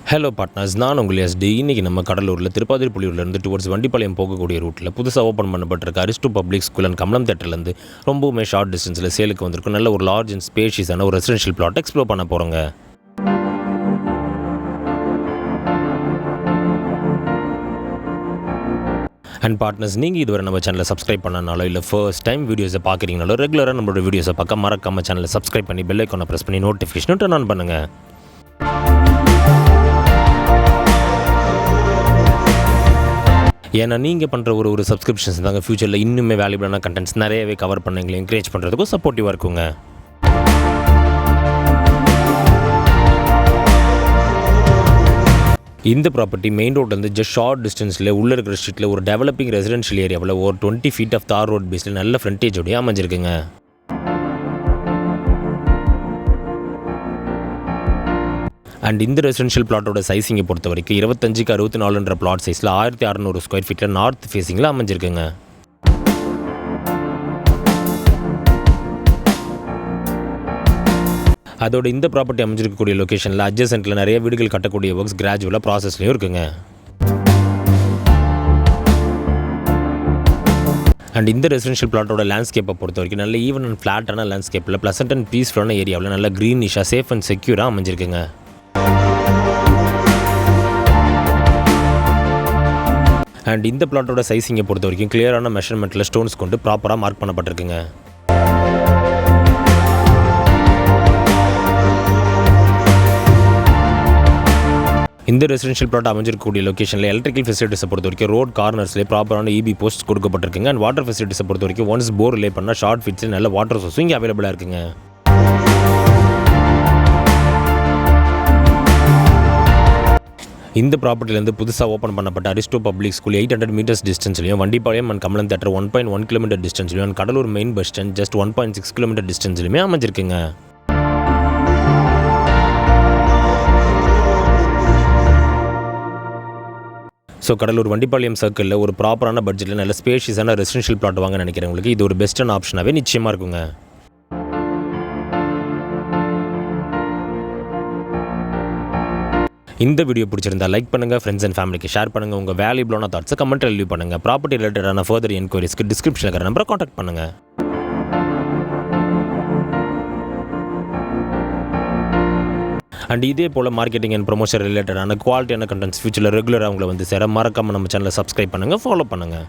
Hello partners, நான் உங்கள் ST. இன்றைக்கி நம்ம கடலூரில் திருப்பாதிரி புலியூர்லேருந்து டுவர்ட்ஸ் வண்டிப்பாளையம் போகக்கூடிய ரூட்டில் புதுசாக ஓப்பன் பண்ணப்பட்டிருக்க Aristo public school and Kamalam தேட்டர்லேருந்து ரொம்பவுமே ஷார்ட் டிஸ்டன்ஸில் சேலுக்கு வந்திருக்கும் நல்ல ஒரு லார்ஜ் அண்ட் ஸ்பேஷியஸான ஒரு ரெசிடென்ஷியல் பிளாட் எக்ஸ்ப்ளோர் பண்ண போகிறோங்க. அண்ட் பார்ட்னர்ஸ், நீங்கள் இதுவரை நம்ம சேனலை சப்ஸ்கிரைப் பண்ணனாலோ இல்லை ஃபர்ஸ்ட் டைம் வீடியோஸை பார்க்குறீங்கனாலோ ரெகுலராக நம்மளோட வீடியோஸை பார்க்க மறக்காம சேனலை சப்ஸ்கிரைப் பண்ணி பெல் ஐக்கானை ப்ரெஸ் பண்ணி நோட்டிஃபிகேஷனும் டர்ன் ஆன் பண்ணுங்கள். ஏன்னா நீங்கள் பண்ணுற ஒரு சப்ஸ்கிரிப்ஷன்ஸ் தாங்க ஃப்யூச்சரில் இன்னுமே வேல்யூபிளான கண்டென்ட்ஸ் நிறையவே கவர் பண்ண எங்களை என்கரேஜ் பண்ணுறதுக்கும் சப்போர்ட்டிவாக இருக்குங்க. இந்த ப்ராப்பர்ட்டி மெயின் ரோட்லேருந்து ஜஸ்ட் ஷார்ட் டிஸ்டன்ஸில் உள்ளே இருக்கிற ஸ்ட்ரீட்டில் ஒரு டெவலப்பிங் ரெசிடென்ஷியல் ஏரியாவில் ஒரு 20 feet ஆஃப் தார் ரோட் பேஸில் நல்ல ஃப்ரண்டேஜோடய அமைஞ்சிருக்குங்க. அண்ட் இந்த ரெசிடென்ஷியல் பிளாட்டோட சைஸிங்கை பொறுத்த வரைக்கும் 25க்கு 64 பிளாட் சைஸில் 1600 ஸ்கொயர் ஃபீட்டில் நார்த் ஃபேஸிங்கில் அமைஞ்சிருக்குங்க. அதோட இந்த ப்ராப்பர்ட்டி அமைஞ்சிருக்கக்கூடிய லொக்கேஷனில் அட்ஜசென்ட்டில் நிறைய வீடுகள் கட்டக்கூடிய ஒர்க்ஸ் கிராஜுவலாக ப்ராசஸ்லையும் இருக்குங்க. அண்ட் இந்த ரெசிடென்ஷியல் பிளாட்டோட லேண்ட்ஸ்கேப்பை பொறுத்த வரைக்கும் நல்ல ஈவன் அண்ட் ஃப்ளாட்டான லேண்ட்ஸ்கேப்பில் ப்ளசன்ட் அண்ட் பீஸ்ஃபுல்லான ஏரியாவில் நல்ல க்ரீனிஷாக சேஃப் அண்ட் செக்யூராக அமைஞ்சிருக்குங்க. அண்ட் இந்த பிளாட்டோட சைஸிங்கை பொறுத்த வரைக்கும் கிளியரான மெஷர்மெண்ட்டில் ஸ்டோன்ஸ் கொண்டு ப்ராப்பராக மார்க் பண்ணப்பட்டிருக்குங்க. இந்த ரெசிடென்ஷியல் பிளாட் அமைஞ்சிருக்கக்கூடிய லொக்கேஷனில் எலக்ட்ரிக்கல் ஃபெசிலிட்டிஸை பொறுத்த வரைக்கும் ரோட் கார்னர்ஸ்லேயே ப்ராப்பரான இபி போஸ்ட் கொடுக்கப்பட்டிருக்குங்க. அண்ட் வாட்டர் ஃபெசிலிட்டிஸை பொறுத்த வரைக்கும் ஒன்ஸ் போர் ரிலே பண்ணால் ஷார்ட் ஃபிட்ஸில் நல்ல வாட்டர் சோர்ஸும் இங்கே அவைலபிளாக இருக்குங்க. இந்த ப்ராப்பர்ட்டிலேருந்து புதுசாக ஓப்பன் பண்ணப்பட்ட அரிஸ்டோ பப்ளிக் ஸ்கூல் 800 meters டிஸ்டன்ஸ்லையும், Vandipalayam and Kamalam theatre 1.1 kilometer டிஸ்டன்ஸ்லையும், and Cuddalore main bus stand just 1.6 kilometer டிஸ்டன்ஸ்லையுமே அமைஞ்சிருக்குங்க. ஸோ கடலூர் வண்டிப்பாளையம் சர்க்கிளில் ஒரு ப்ராப்பரான பட்ஜெட்டில் நல்ல ஸ்பேஷியஸான ரெசிடென்ஷியல் பிளாட் வாங்க நினைக்கிறவங்களுக்கு இது ஒரு பெஸ்ட்டான ஆப்ஷனாகவே நிச்சயமாக இருக்குங்க. இந்த வீடியோ பிடிச்சிருந்தா லைக் பண்ணுங்கள், ஃப்ரெண்ட்ஸ் அண்ட் ஃபேமிலிக்கு ஷேர் பண்ணுங்கள், உங்கள் வேல்யூபிளான தாட்ஸை கமெண்ட்டில் லீவ் பண்ணுங்கள். ப்ராப்பர்ட்டி ரிலேட்டடான ஃபர்தர் என்கொயரிஸ்க்கு டிஸ்கிரிப்ஷனில் இருக்கிற நம்பரை காண்டாக்ட் பண்ணுங்கள். அண்ட் இதே போல் மார்க்கெட்டிங் அண்ட் ப்ரொமோஷன் ரிலேட்டடான குவாலிட்டியான கண்டென்ட்ஸ் ஃபியூச்சரில் ரெகுலராக உங்களை வந்து சேர மறக்காமல் நம்ம சேனலை சப்ஸ்கிரைப் பண்ணுங்கள், ஃபாலோ பண்ணுங்கள்.